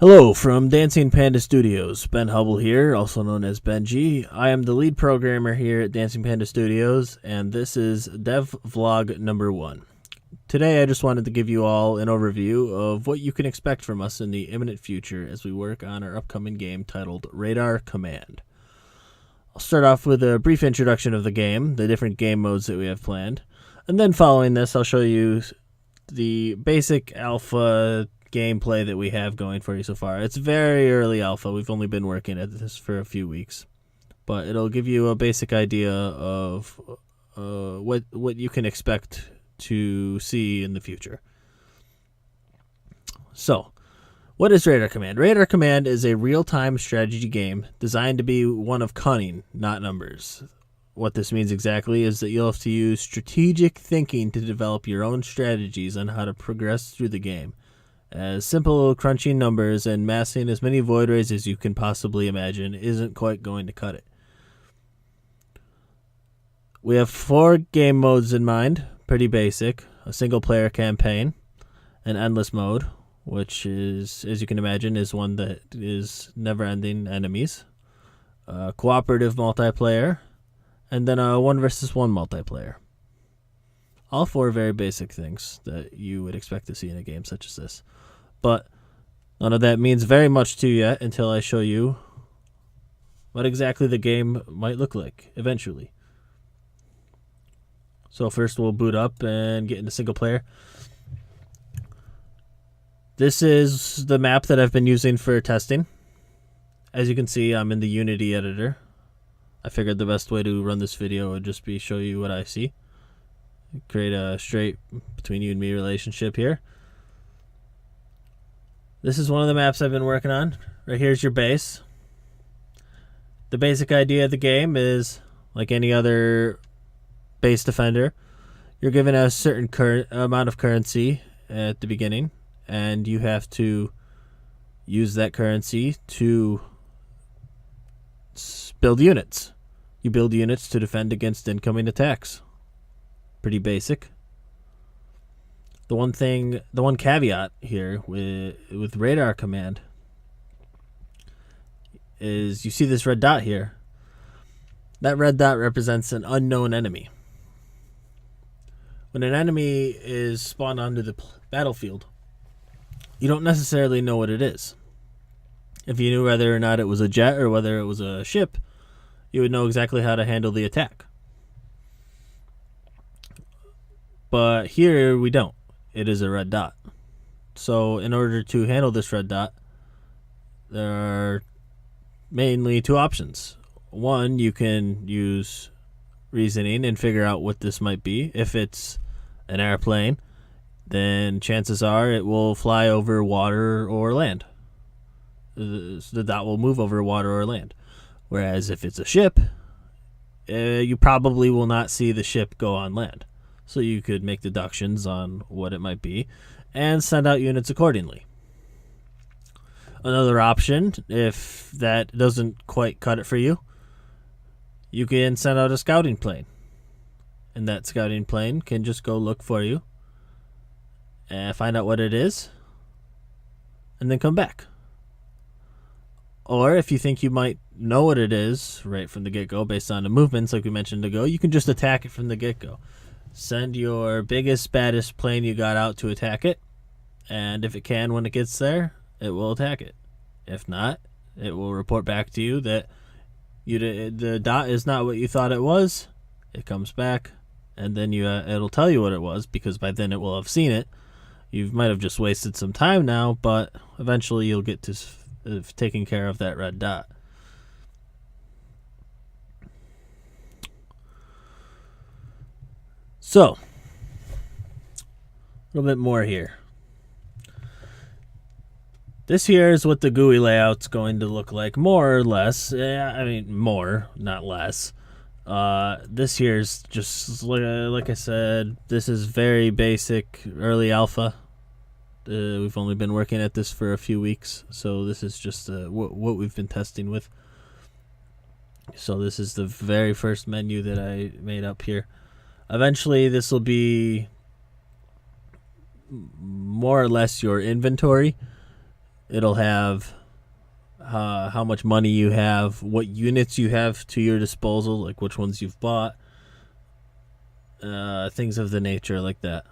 Hello from Dancing Panda Studios. Ben Hubble here, also known as Benji. I am the lead programmer here at Dancing Panda Studios, and this is Dev Vlog number 1. Today I just wanted to give you all an overview of what you can expect from us in the imminent future as we work on our upcoming game titled Radar Command. I'll start off with a brief introduction of the game, the different game modes that we have planned, and then following this I'll show you the basic alpha gameplay that we have going for you so far. It's very early alpha. We've only been working at this for a few weeks, but it'll give you a basic idea of what you can expect to see in the future. So, what is Radar Command? Radar Command is a real-time strategy game designed to be one of cunning, not numbers. What this means exactly is that you'll have to use strategic thinking to develop your own strategies on how to progress through the game, as simple crunching numbers and massing as many void rays as you can possibly imagine isn't quite going to cut it. We have 4 game modes in mind, pretty basic: a single player campaign, an endless mode, which is, as you can imagine, is one that is never-ending enemies, a cooperative multiplayer, and then a 1 versus 1 multiplayer. All 4 very basic things that you would expect to see in a game such as this. But none of that means very much to you yet until I show you what exactly the game might look like eventually. So first we'll boot up and get into single player. This is the map that I've been using for testing. As you can see, I'm in the Unity editor. I figured the best way to run this video would just be show you what I see. Create a straight between you and me relationship here. This is one of the maps I've been working on. Right here's your base. The basic idea of the game is, like any other base defender, you're given a certain amount of currency at the beginning, and you have to use that currency to build units. You build units to defend against incoming attacks. Pretty basic. The one caveat here with Radar Command is you see this red dot here. That red dot represents an unknown enemy. When an enemy is spawned onto the battlefield, you don't necessarily know what it is. If you knew whether or not it was a jet or whether it was a ship, you would know exactly how to handle the attack. But here we don't. It is a red dot. So in order to handle this red dot, there are mainly 2 options. One, you can use reasoning and figure out what this might be. If it's an airplane, then chances are it will fly over water or land. The dot will move over water or land. Whereas if it's a ship, you probably will not see the ship go on land. So you could make deductions on what it might be and send out units accordingly. Another option, if that doesn't quite cut it for you, you can send out a scouting plane. And that scouting plane can just go look for you and find out what it is and then come back. Or if you think you might know what it is right from the get-go based on the movements like we mentioned ago, you can just attack it from the get-go. Send your biggest, baddest plane you got out to attack it, and if it can when it gets there, it will attack it. If not, it will report back to you that the dot is not what you thought it was. It comes back, and then it'll tell you what it was, because by then it will have seen it. You might have just wasted some time now, but eventually you'll get to taking care of that red dot. So, a little bit more here. This here is what the GUI layout's going to look like, more or less. I mean, more, not less. This here is just, like I said, this is very basic, early alpha. We've only been working at this for a few weeks, so this is just what we've been testing with. So this is the very first menu that I made up here. Eventually, this will be more or less your inventory. It'll have how much money you have, what units you have to your disposal, like which ones you've bought, things of the nature like that.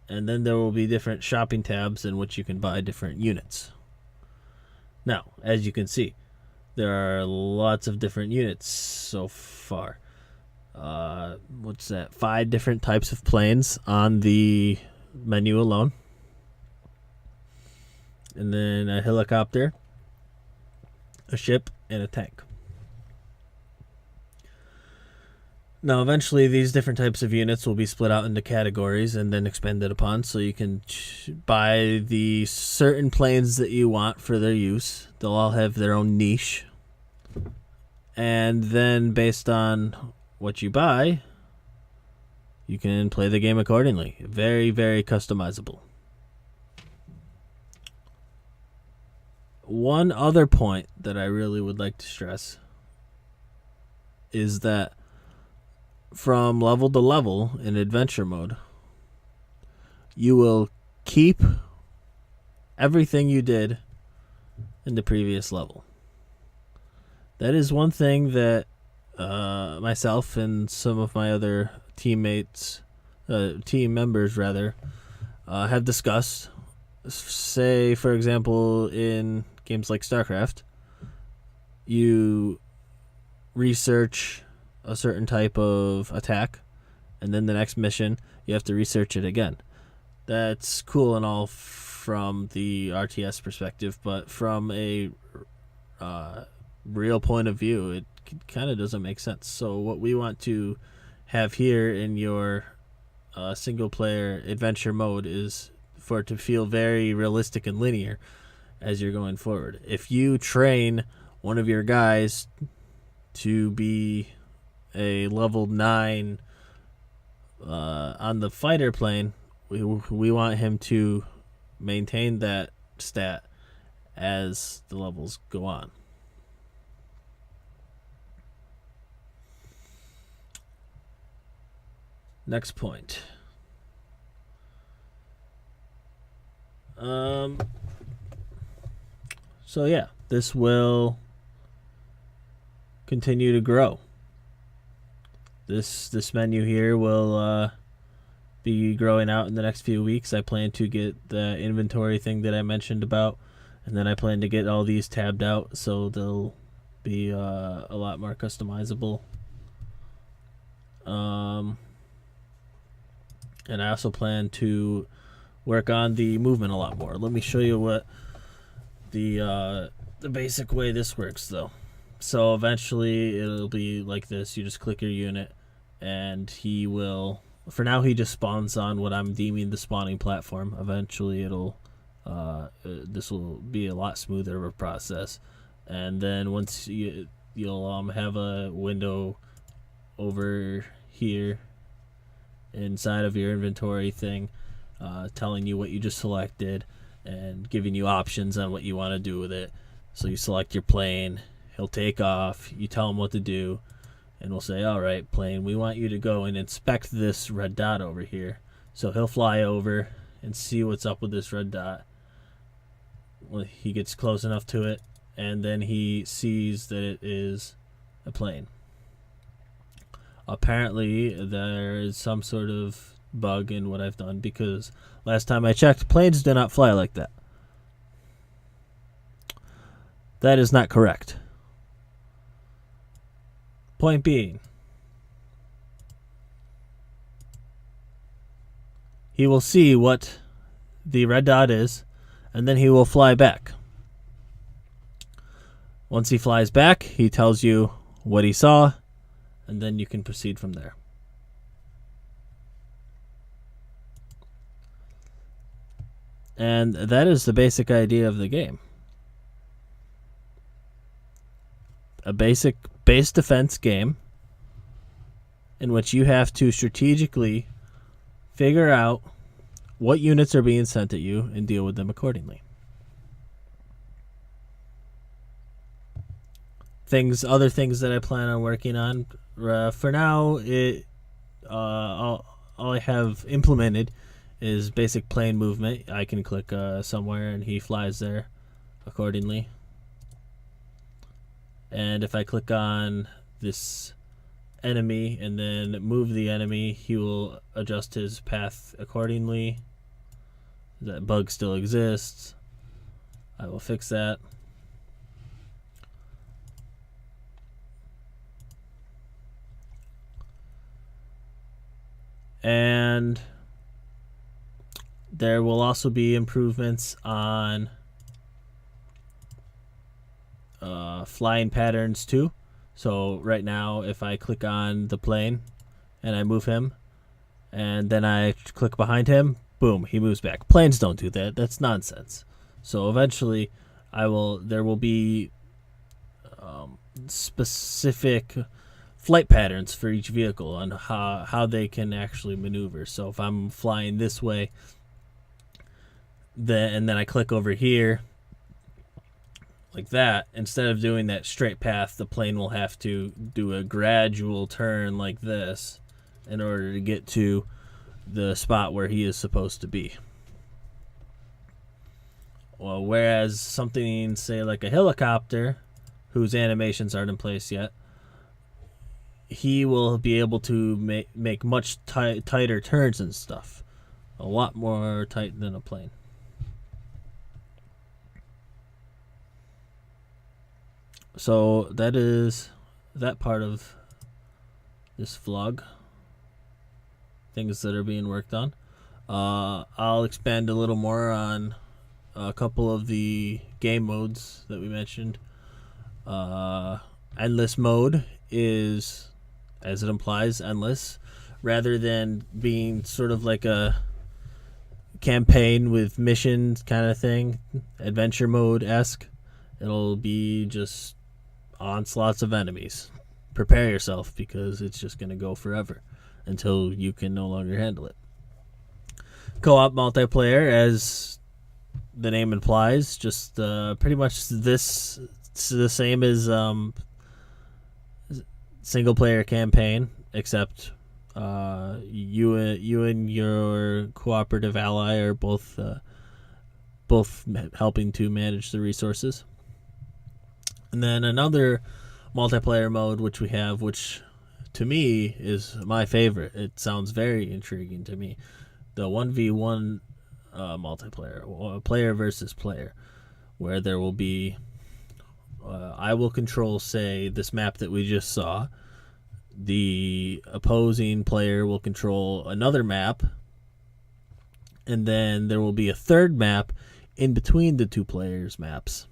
And then there will be different shopping tabs in which you can buy different units. Now, as you can see, there are lots of different units so far. What's that? 5 different types of planes on the menu alone. And then a helicopter, a ship, and a tank. Now, eventually, these different types of units will be split out into categories and then expanded upon, so you can buy the certain planes that you want for their use. They'll all have their own niche. And then, based on what you buy, you can play the game accordingly. Very, very customizable. One other point that I really would like to stress is that from level to level in adventure mode, you will keep everything you did in the previous level. That is one thing that myself and some of my other team members have discussed. Say, for example, in games like StarCraft, you research a certain type of attack, and then the next mission, you have to research it again. That's cool and all from the RTS perspective, but from a real point of view, it kind of doesn't make sense. So what we want to have here in your single-player adventure mode is for it to feel very realistic and linear as you're going forward. If you train one of your guys to be a level 9 on the fighter plane, we want him to maintain that stat as the levels go on. Next point. So yeah, this will continue to grow. This menu here will be growing out in the next few weeks. I plan to get the inventory thing that I mentioned about, and then I plan to get all these tabbed out so they'll be a lot more customizable. And I also plan to work on the movement a lot more. Let me show you what the basic way this works, though. So eventually it'll be like this. You just click your unit, and he will. For now, he just spawns on what I'm deeming the spawning platform. Eventually, this will be a lot smoother of a process, and then once you'll have a window over here inside of your inventory thing, telling you what you just selected and giving you options on what you want to do with it. So you select your plane, he'll take off, you tell him what to do, and we'll say, all right, plane, we want you to go and inspect this red dot over here. So he'll fly over and see what's up with this red dot. Well, he gets close enough to it, and then he sees that it is a plane. Apparently, there is some sort of bug in what I've done, because last time I checked, planes do not fly like that. That is not correct. Point being, he will see what the red dot is, and then he will fly back. Once he flies back, he tells you what he saw, and then you can proceed from there. And that is the basic idea of the game. A basic base defense game in which you have to strategically figure out what units are being sent at you and deal with them accordingly. Other things that I plan on working on. For now, all I have implemented is basic plane movement. I can click somewhere and he flies there. accordingly. And if I click on this enemy and then move the enemy, he will adjust his path accordingly. That bug still exists. I will fix that. And there will also be improvements on flying patterns too. So right now, if I click on the plane and I move him, and then I click behind him, boom, he moves back. Planes don't do that. That's nonsense. So eventually, there will be specific flight patterns for each vehicle on how they can actually maneuver. So if I'm flying this way, and then I click over here like that, instead of doing that straight path, the plane will have to do a gradual turn like this in order to get to the spot where he is supposed to be. Well, whereas something, say, like a helicopter, whose animations aren't in place yet, he will be able to make much tighter turns and stuff. A lot more tight than a plane. So that is that part of this vlog. Things that are being worked on. I'll expand a little more on a couple of the game modes that we mentioned. Endless mode is, as it implies, endless, rather than being sort of like a campaign with missions kind of thing, adventure mode-esque. It'll be just onslaughts of enemies. Prepare yourself, because it's just going to go forever until you can no longer handle it. Co-op multiplayer, as the name implies, just pretty much the same as single player campaign, except you and your cooperative ally are both helping to manage the resources. And then another multiplayer mode which we have, which to me is my favorite. It sounds very intriguing to me. The 1v1 multiplayer, player versus player, where there will be I will control, say, this map that we just saw. The opposing player will control another map, and then there will be a third map in between the two players' maps,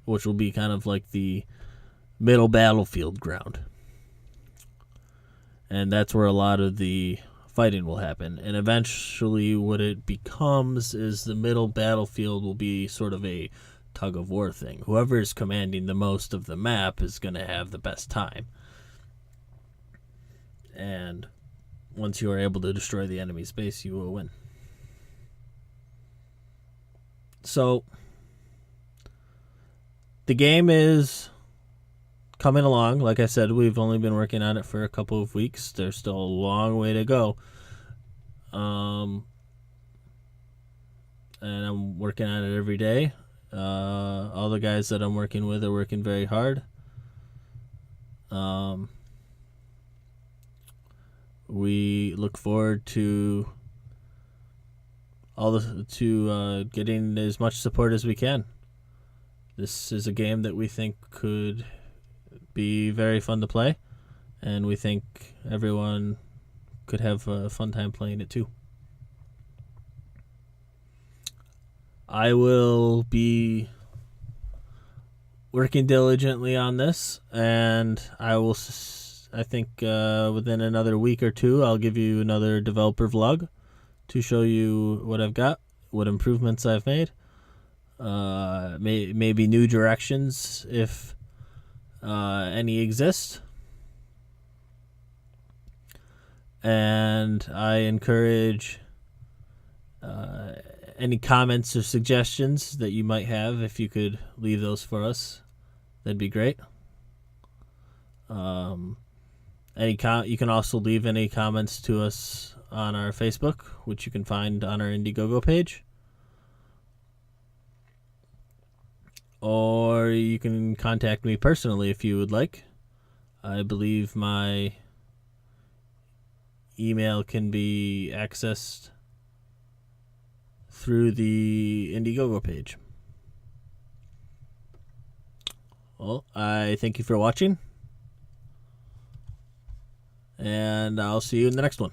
which will be kind of like the middle battlefield ground. And that's where a lot of the fighting will happen. And eventually what it becomes is the middle battlefield will be sort of a tug-of-war thing. Whoever is commanding the most of the map is going to have the best time. And once you are able to destroy the enemy's base, you will win. So the game is coming along. Like I said, we've only been working on it for a couple of weeks. There's still a long way to go. And I'm working on it every day. All the guys that I'm working with are working very hard. We look forward to getting as much support as we can. This is a game that we think could be very fun to play, and we think everyone could have a fun time playing it too. I will be working diligently on this, and I think within another week or two, I'll give you another developer vlog to show you what I've got, what improvements I've made, maybe new directions if any exist. And I encourage any comments or suggestions that you might have. If you could leave those for us, that'd be great. You can also leave any comments to us on our Facebook, which you can find on our Indiegogo page. or you can contact me personally if you would like. I believe my email can be accessed through the Indiegogo page. Well, I thank you for watching, and I'll see you in the next one.